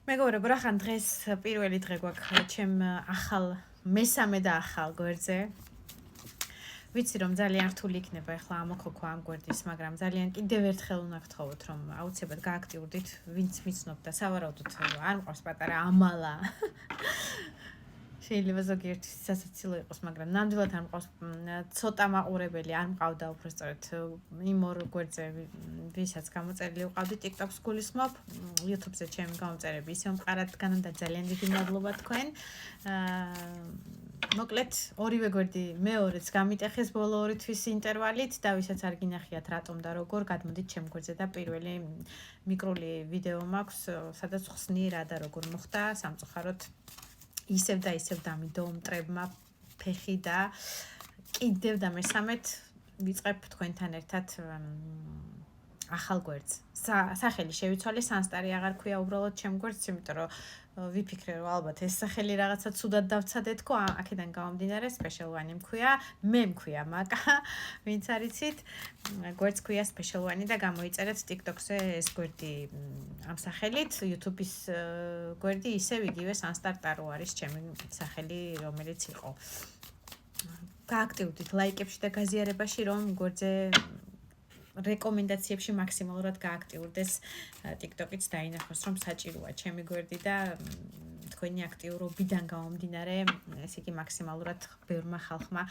მეგობრებო, რახან დღეს პირველი დღე გვაქვს ჩემ ახალ მესამე და ახალ გვერდზე. ვიცი რომ ძალიან რთული იქნება ახლა ამოქოქვა ამ გვერდის, მაგრამ ძალიან კიდევ ერთხელ უნდა გთხოვოთ რომ აუცილებლად გააქტიურდით, ვინც მიცნობ და სავარაუდოდ არ მყავს პატარა ამალა. შეიძლება ზოგიერთი სასაცილო იყოს, მაგრამ ნამდვილად არ მყავს ცოტა მაყურებელი, არ მყავდა უბრალოდ იმ ორ გვერდზე, ვისაც გამოწერილი ვყავდი TikTok-ს გულისხმობ, YouTube-ზე ჩემი გამოწერები ისე მყარად დგანან და ძალიან დიდი მადლობა თქვენ. მოკლედ, ორივე გვერდი მეორეც გამიტეხეს ბოლო 2 თვის ინტერვალით და ვისაც არ გინახიათ რატომ და როგორ, გადმოდით ჩემ გვერდზე და პირველი მიკრული ვიდეო მაქვს, სადაც ხსნი რა და როგორ მოხდა სამწუხაროდ ისევ და ისევ დამიდო მტრებმა ფეხი და კიდევ და მესამედ ვიწყებ თქვენთან ერთად ახალ გვერდს. სახელი შევიცვალე, სანსტარი აღარ ქვია უბრალოდ ჩემ გვერდს, იმიტომ რომ ვიფიქრე რომ ალბათ ეს სახელი რაღაცა ცუდად დავცადეთ ხო, აქედან გამომდინარე special one მქვია, მე მქვია მაკა, ვინც არიცით, გვერდს ქვია special one და გამოიწერეთ TikTok-ზე ეს გვერდი ამ სახელით, YouTube-ის გვერდი ისევ იგივე სანსტარტარო არის ჩემი სახელი, რომელიც იყო. გააქტიურდით ლაიკებში და გაზიარებაში, რომ გვერდზე რეკომენდაციებში მაქსიმალურად გააქტიურდეს TikTok-იც დაინახოს, რომ საჭიროა ჩემი გვერდი და თქვენი აქტიურობიდან გამომდინარე, ესე იგი მაქსიმალურად ბევრმა ხალხმა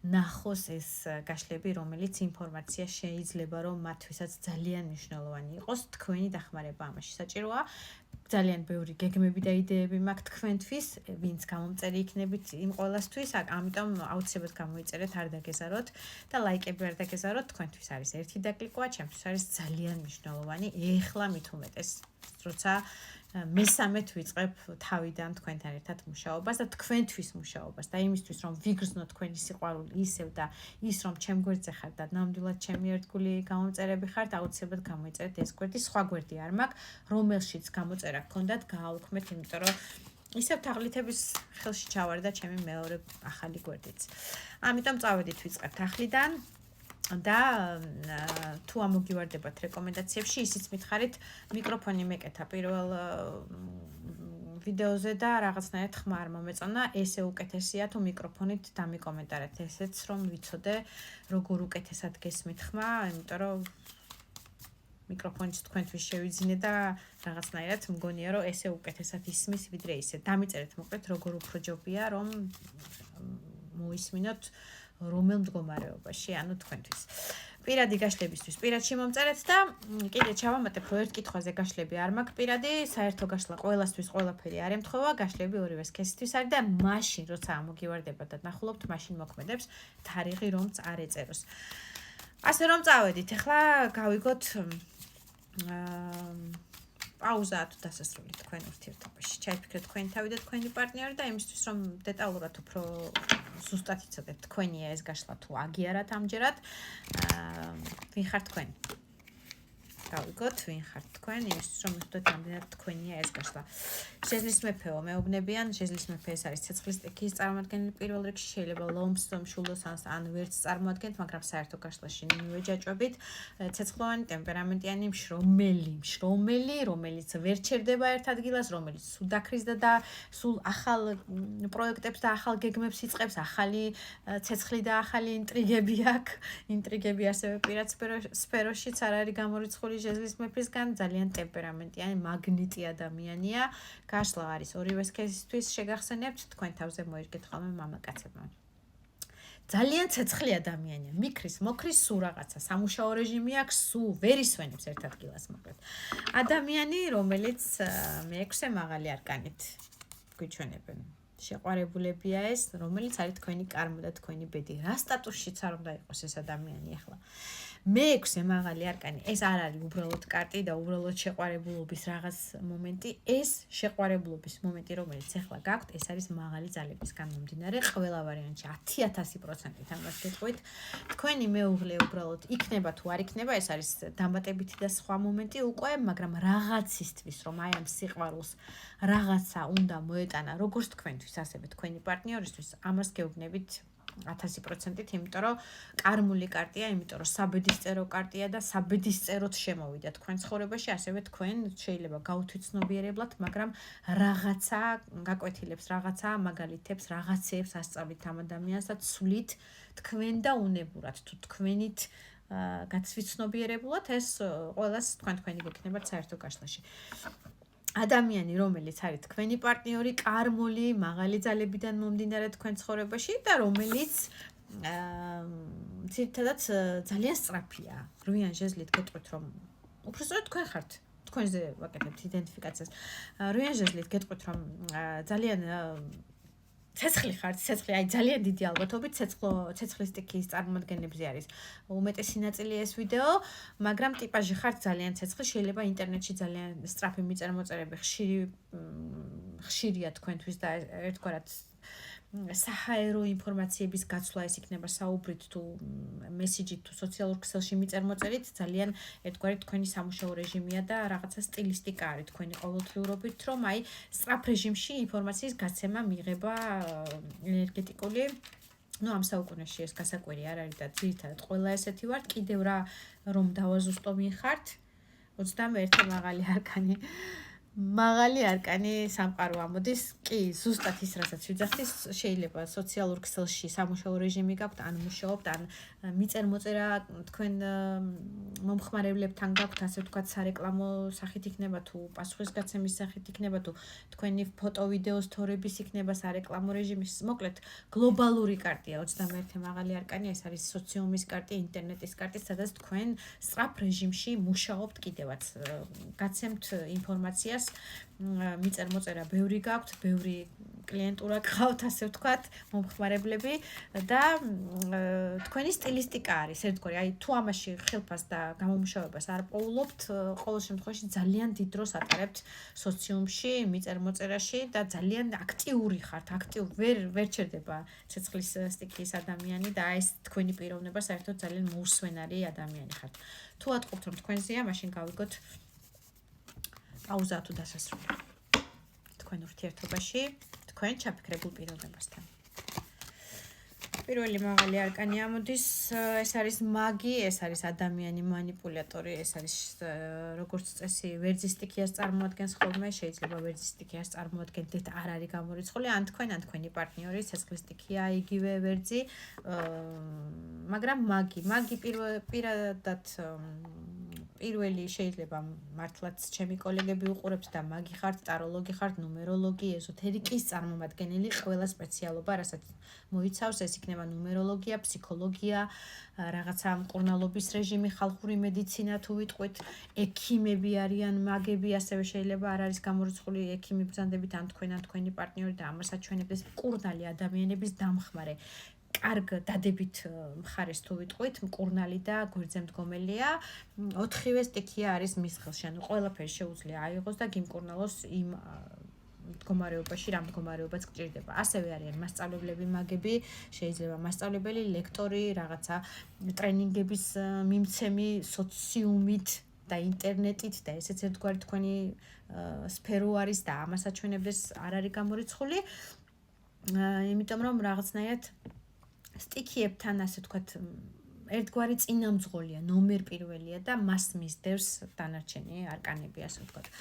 ნახოს ეს გაშლები, რომელიც ინფორმაცია შეიძლება რომ მათთვისაც ძალიან მნიშვნელოვანი იყოს, თქვენი დახმარება ამაში საჭიროა. ძალიან ბევრი გეგმები და იდეები მაქვს თქვენთვის, ვინც გამომწერი იქნებით იმ ყველასთვის, ამიტომ აუცილებლად გამოიწერეთ, არ დაგეზაროთ და ლაიკები არ დაგეზაროთ, თქვენთვის არის ერთი დაკლიკვა, ჩემთვის არის ძალიან მნიშვნელოვანი. ეხლა მით უმეტეს, როცა მესამედ ვიწყებ თავიდან თქვენთან ერთად მუშაობას და თქვენთვის მუშაობას და იმისთვის რომ ვიგრძნო თქვენი სიყვარული ისევ და ის რომ ჩემ გვერდზე ხართ და ნამდვილად ჩემი ერთგული გამომწერები ხართ, აუცილებლად გამოიწერეთ ეს გვერდი, სხვა გვერდი არ მაქვს, რომელშიც გამოწერა გქონდათ, გააუქმეთ, იმიტომ რომ ისევ თაღლითების ხელში ჩავარდა ჩემი მეორე ახალი გვერდიც. ამიტომ წავედით ვიწყებთ ახლიდან. და თუ ამოგივარდებათ რეკომენდაციებში, ისიც მითხარით, მიკროფონი მეკეთა პირველ ვიდეოზე და რაღაცნაირად ხმა არ მომეწონა, ესე უკეთესია თუ მიკროფონით დამიკომენტარეთ, ესეც რომ ვიცოდე როგორ უკეთესად გესმით ხმა, იმიტომ რომ მიკროფონიც თქვენთვის შევიძინე და რაღაცნაირად მგონია რომ ესე უკეთესად ისმის ვიდრე ისე. დამიწერეთ მოკლედ როგორ უფრო ჯობია რომ მოისმინოთ რომელ მდგომარეობაში, ანუ თქვენთვის. პირადი გაშლებისთვის პირადში მომწერეთ და კიდე ჩავამატებ, რომ ერთ კითხვაზე გაშლები არ მაქვს პირადი, საერთო გაშლა ყველასთვის ყველაფერი არ ემთხვევა, გაშლები ორივე სქესისთვის არის და მაშინ, როცა ამოგივარდებათ და ნახულობთ, მაშინ მოქმედებს თარიღი, რომც არ ეწეროს. ასე რომ წავედით, ახლა გავიგოთ პაუზა თუ დასასრული თქვენ ურთიერთობაში. ჩაიფიქრეთ თქვენი თავი და თქვენი პარტნიორი და იმისთვის რომ დეტალურად უფრო ზუსტად იცოდეთ თქვენია ეს გაშლა თუ აგიარათ ამჯერად, ვინ ხართ თქვენ? გავიგოთ, ვინ ხართ თქვენ, იმისთვის რომ იცოდეთ ამდენად თქვენია ეს გაშლა. შეძლის მეფეო მეუბნებიან, შეძლის მეფე ეს არის ცეცხლის სტიქიის წარმოადგენელი პირველ რიგში, შეიძლება ლომს, მშულოს ან ვერც წარმოადგენთ, მაგრამ საერთო გაშლაში მივეჯაჭვებით. ცეცხლოვანი, ტემპერამენტიანი, მშრომელი, რომელიც ვერ ჩერდება ერთ ადგილას, რომელიც სულ დაქრიზდა და სულ ახალ პროექტებს და ახალ გეგმებს იწყებს, ახალი ცეცხლი და ახალი ინტრიგები აქვს. ინტრიგები ასევე პირად სფეროშიც არ არის გამორიცხული შეძლის მეფისგან, ძალიან ტემპერამენტიანი, მაგნიტი ადამიანია. გაშლა არის ორივე სქესისთვის, შეგახსენებთ, თქვენ თავზე მოერგეთ ხოლმე მამაკაცებმა. ძალიან ცეცხლი ადამიანია, მიქრის, მოკრის, სულ რაღაცა, სამუშაო რეჟიმი აქვს, სულ ვერ ისვენებს ერთ ადგილას მოკლედ. ადამიანი, რომელიც მე-6 მაღალი არკანით გვიჩვენებენ. შეყვარებულებია ეს, რომელიც არის თქვენი კარმა და თქვენი ბედი. რა სტატუსშიც არ უნდა იყოს ეს ადამიანი ახლა. მე-6 მაღალი არკანი, ეს არ არის უბრალოდ კარტი და უბრალოდ შეყვარებულობის რაღაც მომენტი, ეს შეყვარებულობის მომენტი, რომელიც ახლა გაქვთ, ეს არის მაღალი ძალებისგან მომდინარე, ყველა ვარიანტში 10,000%-ით ამას გეტყვით. თქვენი მეუღლე უბრალოდ იქნება თუ არ იქნება, ეს არის დამატებითი და სხვა მომენტი უკვე, მაგრამ რაღაცისთვის, რომ აი ამ სიყვარულს რაღაცა უნდა მოეტანა, როგორც თქვენთვის, ასევე თქვენი პარტნიორისთვის, ამას გეუბნებით 1000%-ით, იმიტომ რომ კარმული კარტია, იმიტომ რომ საბედისწერო კარტია და საბედისწეროთ შემოვიდა თქვენ ცხოვრებაში, ასევე თქვენ შეიძლება გაუთვიცნობიერებლად, მაგრამ რაღაცა გაკვეთილებს, რაღაცა მაგალითებს, რაღაცეებს ასწავლით ამ ადამიანს და ცვლით თქვენ და უნებურად თუ თქვენით გაცვიცნობიერებულად ეს ყველას თქვენი გექნებათ საერთო გაშლაში. ადამიანი, რომელიც არის თქვენი პარტნიორი, კარმული, მაღალი ძალებიდან მომდინარე თქვენ ცხოვრებაში და რომელიც ძირითადად ძალიან სწრაფია. 8 ჟეზლით გეტყვით, რომ უბრალოდ თქვენ ხართ. თქვენზე ვაკეთებთ იდენტიფიკაციას. 8 ჟეზლით გეტყვით, რომ ძალიან ცეცხლი ხართ, ცეცხლი, აი ძალიან დიდი ალბათობით ცეცხლის სტიქიის წარმოადგენებზე არის. უმეტესი ნაწილი ეს ვიდეო, მაგრამ ტიპაჟი ხართ ძალიან ცეცხლი, შეიძლება ინტერნეტში ძალიან სწრაფი მიწერ-მოწერები ხშირია თქვენთვის და ერთგვარად საჰაერო ინფორმაციების გაცვლა ეს იქნება საუბრით თუ მესიჯით თუ სოციალურ ქსელში მიწერ-მოწერით ძალიან ერთგვარი თქვენი სამუშაო რეჟიმია და რაღაცა სტილისტიკა არის თქვენი ყოველდღიურობით, რომ აი სწრაფ რეჟიმში ინფორმაციის გაცემა მიიღება ენერგეტიკული ამ საუკუნეში ეს გასაკვირი არ არის და ძირითადად ყველა ესეთი ვართ, კიდევ რა რომ დავაზუსტო მიხართ 21 მაღალი არკანი სამყარო ამოდის. კი, ზუსტად ის რასაც ვიძახდი, შეიძლება სოციალურ ქსელში სამუშაო რეჟიმი გაქვთ, ან მუშაობთ, ან მიწერ-მოწერა თქვენ მომხმარებლებთან გაქვთ, ასე ვთქვათ, სარეკლამო სახით იქნება თუ პასუხისგაცემის სახით იქნება თუ თქვენი ფოტო-ვიდეო სტორების იქნება სარეკლამო რეჟიმის. მოკლედ, გლობალური კარტია 21 მაღალი არკანი, ეს არის სოციუმის კარტი, ინტერნეტის კარტი, სადაც თქვენ სწრაფ რეჟიმში მუშაობთ კიდევაც. გაცემთ ინფორმაციას მიწერ-მოწერა ბევრი გაქვთ, ბევრი კლიენტურა გყავთ, ასე ვთქვათ, მომხმარებლები და თქვენი სტილისტიკა არის ერთგვარი. აი თუ ამაში ხილფას და გამომუშავებას არ პოულობთ, ყოველ შემთხვევაში ძალიან დიდ დროს ატარებთ სოციუმში, მიწერ-მოწერაში და ძალიან აქტიური ხართ, ვერ ჩერდება ცეცხლის სტიქიის ადამიანი და ეს თქვენი პიროვნება საერთოდ ძალიან მოუსვენარი ადამიანი ხართ. თუ ატყობთ რომ თქვენზეა, მაშინ გავიგოთ პაუზა თუ დასასრული თქვენ ურთიერთობაში თქვენ ჩაფიქრებულ პიროვნებასთან. პირველი მაღალი არკანი ამოდის, ეს არის მაგი, ეს არის ადამიანი манипуляტორი, ეს არის როგორც წესი ვერძის სტიქიას წარმოადგენს ხოლმე, შეიძლება ვერძის სტიქიას წარმოადგენდეთ, არ არის გამორიცხული, ან თქვენი პარტნიორი ცეცხლის სტიქია, იგივე ვერძი, მაგრამ მაგი პირადად პირველი შეიძლება მართლაც ჩემი კოლეგები უყურებთ და მაგი ხართ, ტაროლოგი ხართ, ნუმეროლოგი, ეზოთერიკის წარმომადგენელი, ყველა სპეციალობა, რასაც მოიცავს, ეს იქნება ნუმეროლოგია, ფსიქოლოგია, რაღაცა მკურნალობის რეჟიმი, ხალხური მედიცინა თუ ვიტყვით, ექიმები არიან, მაგები, ასევე შეიძლება არ არის გამორიცხული ექიმი ბრძანდებით ან თქვენი პარტნიორი და ამას აჩვენებს მკურნალი ადამიანების დამხმარე. კარგ დადებით მხარეს თუ ვიტყვით, მკურნალი და გვერდზემდგომელია, 4-ვე სტიქია არის მის ხელში, ანუ ყველაფერი შეუძლია აიღოს და გიმკურნალოს იმ მდგომარეობაში, რა მდგომარეობაც გჭირდება. ასევე არიან მასწავლებლები, მაგები, შეიძლება მასწავლებელი, ლექტორი, რაღაცა ტრენინგების მიმცემი სოციუმით და ინტერნეტით და ესეც ერთგვარი თქვენი სფერო არის და ამას აჩვენებს არ არის გამორიცხული. იმიტომ რომ რაღაცნაირად სტიქიებთან, ასე ვთქვათ, ერთგვარი წინამძღოლია, ნომერ პირველია და მას მისდევს დანარჩენი არკანები, ასე ვთქვათ.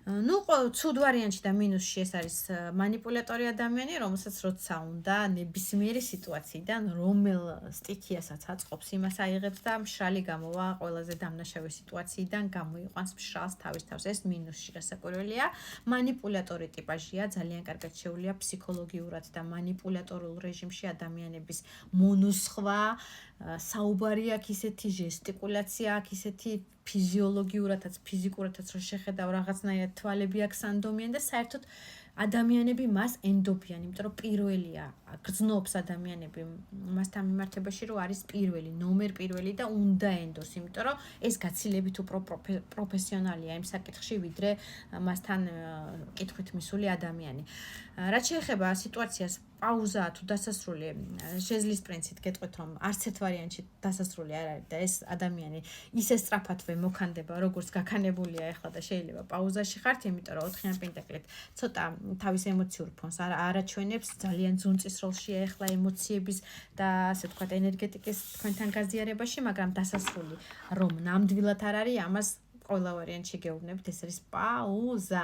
Ну, ცუდ ვარიანტში და მინუსში ეს არის манипуляტორი ადამიანი, რომელსაც როცა უნდა ნებისმიერი სიტუაციიდან რომელ სტიქიასაც აწყობს, იმას აიღებს და მშრალი გამოვა ყველაზე დამნაშავე სიტუაციიდან გამოიყვანს მშრალს თავის თავს. ეს მინუსში გასაკვირველია. манипуляტორი ტიპაჟია, ძალიან კარგად შეუძლია ფსიქოლოგიურად და манипуляტორულ რეჟიმში ადამიანების მონუსხვა, საუბარი აქვს ისეთი, ჟესტიკულაცია აქვს ისეთი, ფიზიოლოგიურადაც, ფიზიკურადაც რო შეხედავ რაღაცნაირად თვალები აქვს ანდომიან და საერთოდ ადამიანები მას ენდობიან, იმიტომ რომ პირველია, გრძნობს ადამიანები მასთან მიმართებაში, რომ არის პირველი, ნომერ პირველი და უნდა ენდოს, იმიტომ რომ ეს გაცილებით უფრო პროფესიონალია იმ საკითხში, ვიდრე მასთან კითხვით მისული ადამიანი. რაც შეეხება სიტუაციას პაუზა თუ დასასრული, ჟეზლის პრინციპით გეტყვით, რომ არც ერთ ვარიანტში დასასრული არ არის და ეს ადამიანი ისე სწრაფადვე მოქანდება, როგორც გაქანებულია ახლა და შეიძლება პაუზაში ხართ, იმიტომ რომ 4-იან პენტაკლით ცოტა თავის ემოციურ ფონს არაჩვენებს, ძალიან ძუნწის როლშია ეხლა ემოციების და ასე ვთქვათ ენერგეტიკის თქვენთან გაზიარებაში, მაგრამ დასასრული რომ ნამდვილად არ არის, ამას ყველა ვარიანტში გეუბნებით, ეს არის პაუზა.